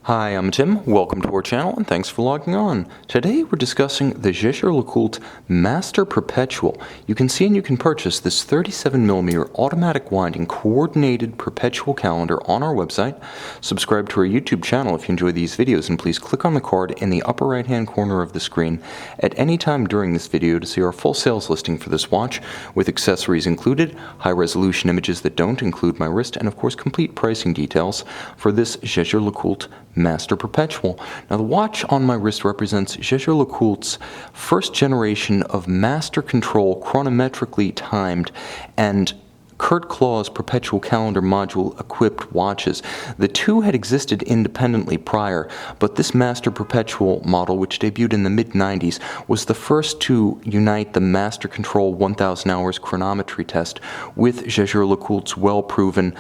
Hi, I'm Tim. Welcome to our channel and thanks for logging on. Today we're discussing the Jaeger-LeCoultre Master Perpetual. You can see and you can purchase this 37mm automatic winding coordinated perpetual calendar on our website. Subscribe to our YouTube channel if you enjoy these videos, and please click on the card in the upper right hand corner of the screen at any time during this video to see our full sales listing for this watch with accessories included, high resolution images that don't include my wrist, and of course complete pricing details for this Jaeger-LeCoultre Master Perpetual. Now the watch on my wrist represents Jaeger-LeCoultre's first generation of master control chronometrically timed and Kurt Claw's Perpetual calendar module equipped watches. The two had existed independently prior, but this Master Perpetual model, which debuted in the mid-90s, was the first to unite the Master Control 1000 hours chronometry test with Jaeger-LeCoultre's well-proven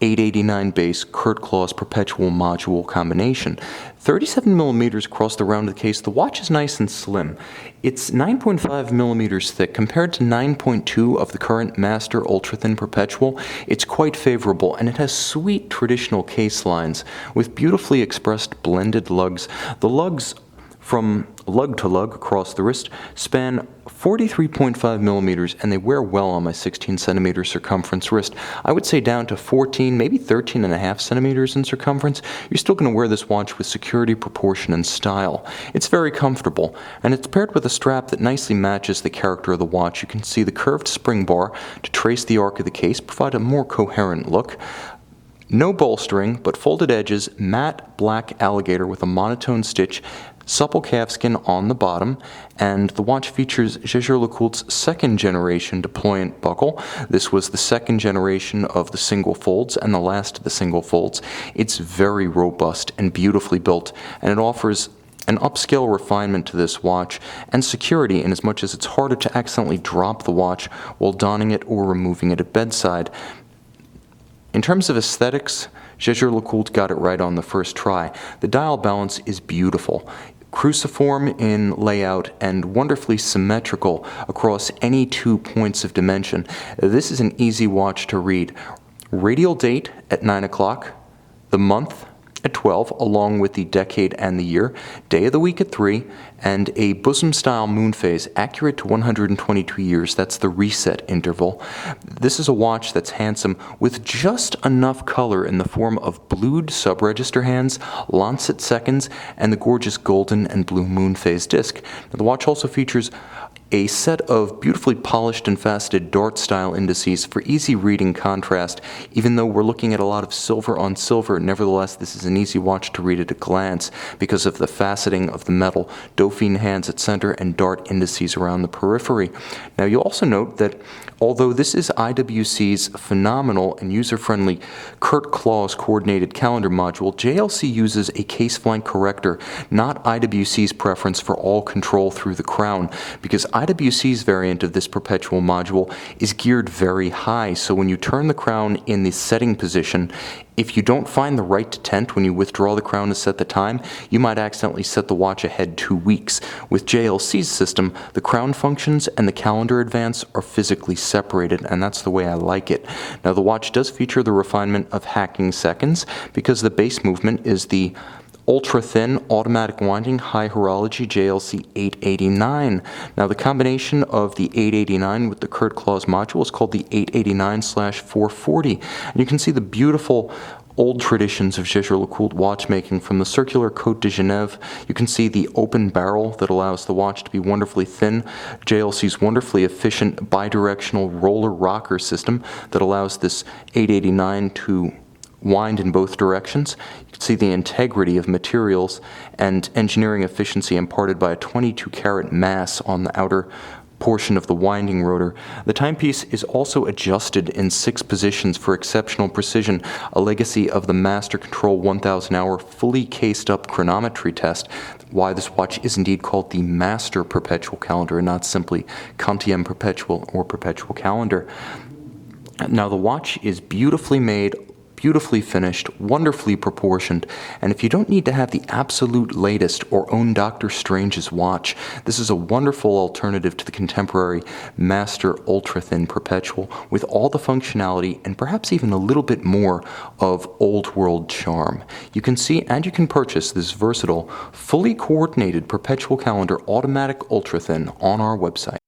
889 base Kurt Claw's Perpetual module combination. 37mm across the round of the case. The watch is nice and slim. It's 9.5mm thick compared to 9.2 of the current Master Ultra Thin Perpetual. It's quite favorable, and it has sweet traditional case lines with beautifully expressed blended lugs. The lugs from lug to lug across the wrist span 43.5mm, and they wear well on my 16cm circumference wrist. I would say down to 14, maybe 13.5cm in circumference. You're still going to wear this watch with security, proportion, and style. It's very comfortable, and it's paired with a strap that nicely matches the character of the watch. You can see the curved spring bar to trace the arc of the case, provide a more coherent look. No bolstering, but folded edges, matte black alligator with a monotone stitch, supple calfskin on the bottom, and the watch features Jaeger-LeCoultre's second generation deployant buckle. This was the second generation of the single folds and the last of the single folds. It's very robust and beautifully built, and it offers an upscale refinement to this watch and security in as much as it's harder to accidentally drop the watch while donning it or removing it at bedside. In terms of aesthetics, Jaeger-LeCoultre got it right on the first try. The dial balance is beautiful, cruciform in layout and wonderfully symmetrical across any 2 points of dimension. This is an easy watch to read. Radial date at 9 o'clock, the month at 12, along with the decade and the year, day of the week at 3, and a bosom-style moon phase accurate to 122 years. That's the reset interval. This is a watch that's handsome with just enough color in the form of blued sub-register hands, lancet seconds, and the gorgeous golden and blue moon phase disc. Now, the watch also features a set of beautifully polished and faceted dart-style indices for easy reading contrast. Even though we're looking at a lot of silver on silver, nevertheless this is an easy watch to read at a glance because of the faceting of the metal, Dauphine hands at center, and dart indices around the periphery. Now you'll also note that although this is IWC's phenomenal and user-friendly Kurt Claw's coordinated calendar module, JLC uses a case flank corrector, not IWC's preference for all control through the crown, because IWC's variant of this perpetual module is geared very high, so when you turn the crown in the setting position, if you don't find the right detent when you withdraw the crown to set the time, you might accidentally set the watch ahead 2 weeks. With JLC's system, the crown functions and the calendar advance are physically separated, and that's the way I like it. Now the watch does feature the refinement of hacking seconds because the base movement is the ultra-thin automatic winding high horology JLC 889. Now the combination of the 889 with the Kurt Claw's module is called the 889/440. And you can see the beautiful old traditions of Jaeger-LeCoultre watchmaking from the circular Côte de Genève. You can see the open barrel that allows the watch to be wonderfully thin, JLC's wonderfully efficient bidirectional roller rocker system that allows this 889 to wind in both directions. You can see the integrity of materials and engineering efficiency imparted by a 22-karat mass on the outer portion of the winding rotor. The timepiece is also adjusted in 6 positions for exceptional precision, a legacy of the Master Control 1000 hour fully cased up chronometry test. Why this watch is indeed called the Master Perpetual calendar and not simply Quantième Perpetual or Perpetual calendar. Now the watch is beautifully made, beautifully finished, wonderfully proportioned, and if you don't need to have the absolute latest or own Dr. Strange's watch, this is a wonderful alternative to the contemporary Master Ultra Thin Perpetual with all the functionality and perhaps even a little bit more of old world charm. You can see and you can purchase this versatile, fully coordinated Perpetual calendar automatic ultra thin on our website.